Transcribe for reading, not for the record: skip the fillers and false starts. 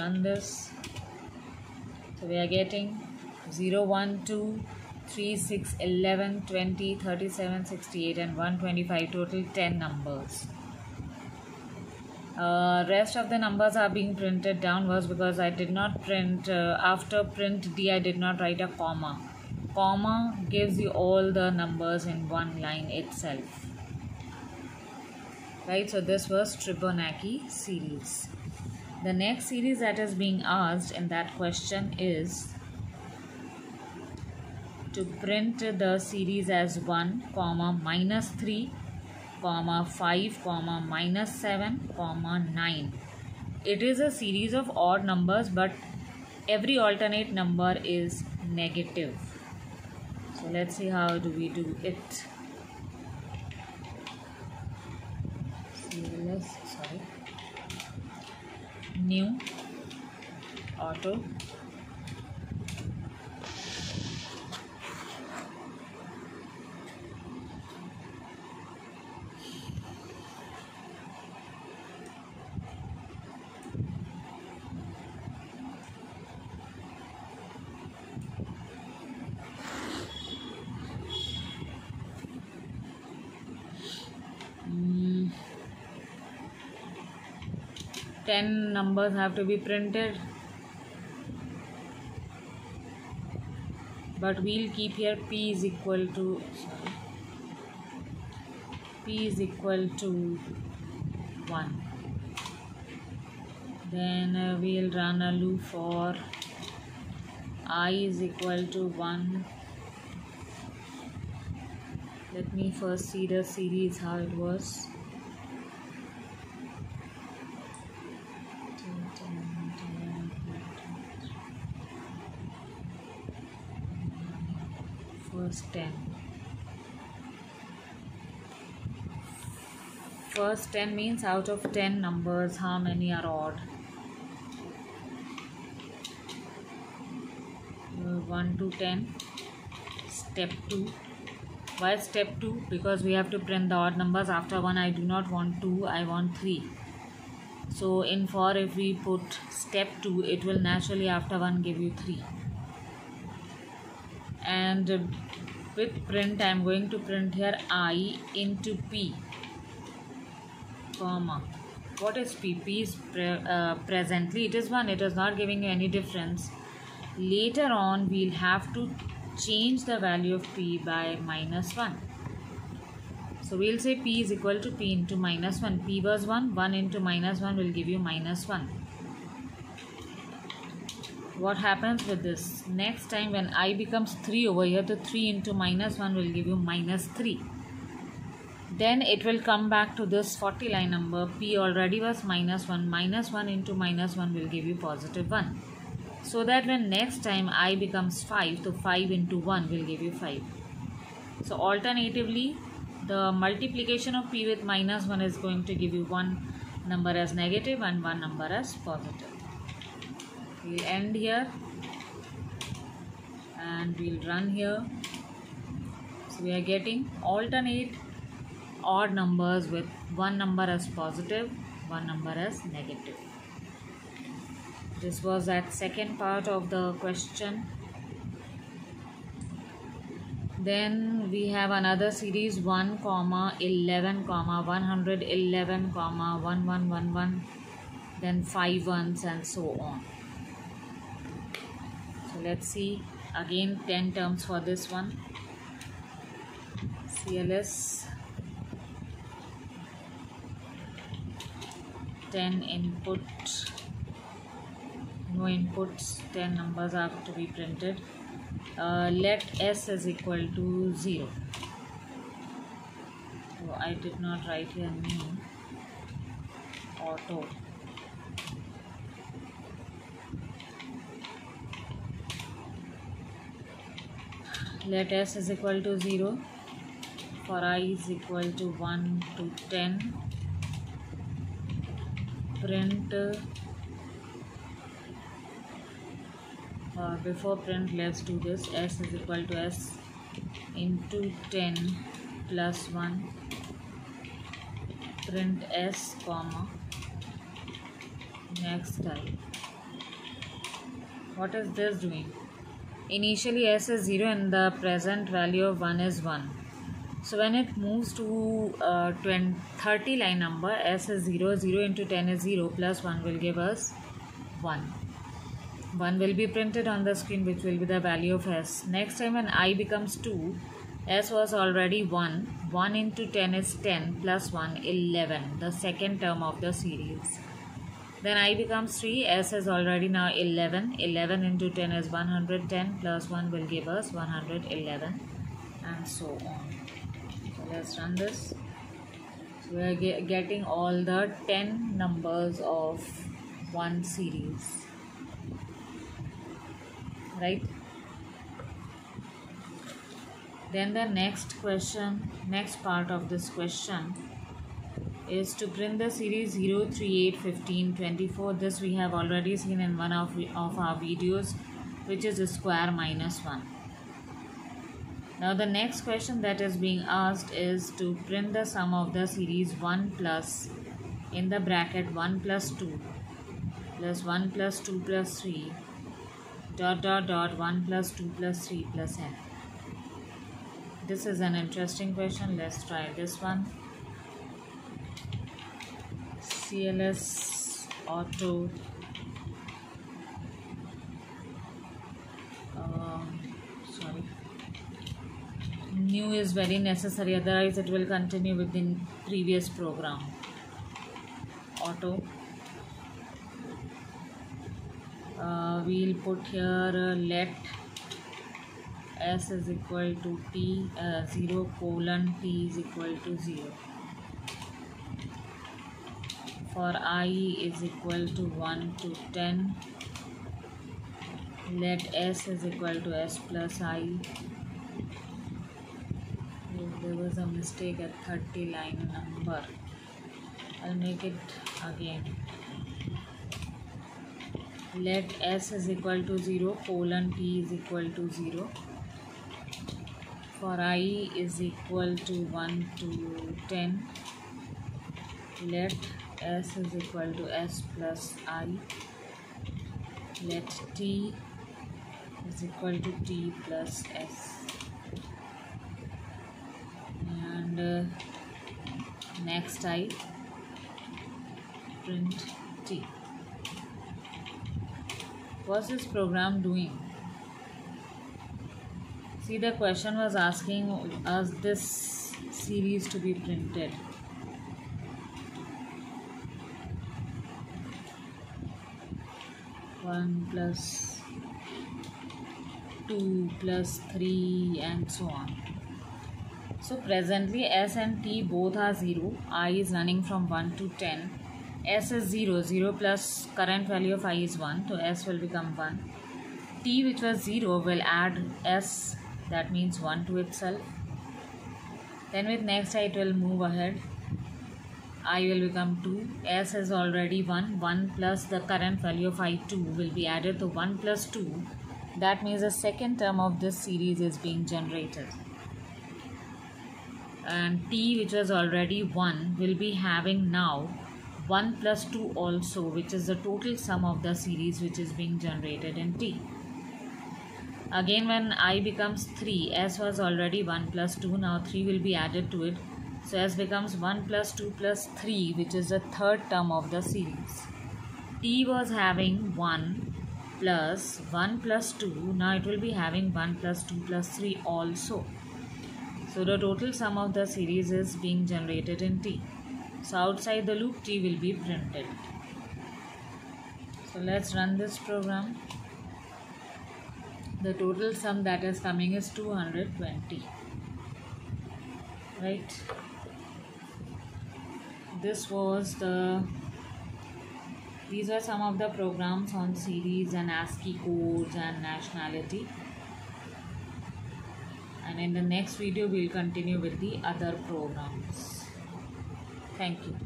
run this. So we are getting 0, 1, 2, 3, 6, 11, 20, 37, 68 and 125, total 10 numbers. Rest of the numbers are being printed downwards because I did not print, after print D I did not write a comma. Comma gives you all the numbers in one line itself. Right, so this was Fibonacci series. The next series that is being asked in that question is to print the series as 1, minus 3, 5, minus 7, 9. It is a series of odd numbers, but every alternate number is negative. So let's see how do we do it. New auto ten numbers have to be printed, but we'll keep here p is equal to 1. Then we'll run a loop for I is equal to 1. Let me first see the series how it was. First 10 means out of 10 numbers how many are odd. 1 to 10. Step 2. Why step 2? Because we have to print the odd numbers. After 1 I do not want 2, I want 3. So in for if we put step 2, it will naturally after 1 give you 3. And with print I am going to print here I into P, comma. What is P? P is presently it is 1. It is not giving you any difference. Later on we'll have to change the value of P by minus 1. So we'll say P is equal to P into minus 1. P was 1. 1 into minus 1 will give you minus 1. What happens with this? Next time when I becomes 3 over here, the 3 into minus 1 will give you minus 3. Then it will come back to this 40 line number. P already was minus 1. Minus 1 into minus 1 will give you positive 1. So that when next time I becomes 5, so 5 into 1 will give you 5. So alternatively, the multiplication of P with minus 1 is going to give you one number as negative and one number as positive. We'll end here and we'll run here. So we are getting alternate odd numbers with one number as positive, one number as negative. This was that second part of the question. Then we have another series 1, 11, 111, 1111, then 5 ones and so on. So let's see again 10 terms for this one. CLS 10 input, no inputs, 10 numbers have to be printed. Let S is equal to 0. So I did not write here new auto. Let S is equal to 0. For I is equal to 1 to 10. Print. Before print, let's do this. S is equal to S into 10 plus 1. Print S, comma. Next type. What is this doing? Initially s is 0 and the present value of 1 is 1. So when it moves to 30 line number, s is 0, 0 into 10 is 0, plus 1 will give us 1. 1 will be printed on the screen, which will be the value of s. Next time when I becomes 2, s was already 1. 1 into 10 is 10, plus 1, 11, the second term of the series. Then I becomes 3, s is already now 11. 11 into 10 is 110, plus 1 will give us 111, and so on. So let's run this. So we are getting all the 10 numbers of one series, right? Then the next part of this question is to print the series 0, 3, 8, 15, 24. This we have already seen in one of our videos, which is a square minus 1. Now the next question that is being asked is to print the sum of the series 1 plus, in the bracket 1 plus 2 plus 1 plus 2 plus 3 dot dot dot 1 plus 2 plus 3 plus n. This is an interesting question. Let's try this one. CLS Auto new is very necessary, otherwise it will continue with the previous program. Auto, we'll put here let s is equal to t 0 colon t is equal to 0. For I is equal to 1 to 10, let s is equal to s plus I. If there was a mistake at 30 line number, I'll make it again. Let s is equal to 0 colon t is equal to 0. For I is equal to 1 to 10, let s is equal to s plus I. Let t is equal to t plus s. And next I print t. What's this program doing? See, the question was asking us this series to be printed. One plus 2 plus 3 and so on. So presently s and t both are 0. I is running from 1 to 10. S is 0. 0 plus current value of I is 1. So s will become 1. T, which was 0, will add s, that means 1 to itself. Then with next I, it will move ahead. I will become 2. S is already 1. 1 plus the current value of I 2 will be added to 1 plus 2. That means the second term of this series is being generated. And t, which was already 1, will be having now 1 plus 2 also, which is the total sum of the series which is being generated in t. Again, when I becomes 3, s was already 1 plus 2, now 3 will be added to it. So s becomes 1 plus 2 plus 3, which is the third term of the series. T was having 1 plus 1 plus 2, now it will be having 1 plus 2 plus 3 also. So the total sum of the series is being generated in t. So outside the loop, t will be printed. So let's run this program. The total sum that is coming is 220. Right? These were some of the programs on series and ASCII codes and nationality. And in the next video, we'll continue with the other programs. Thank you.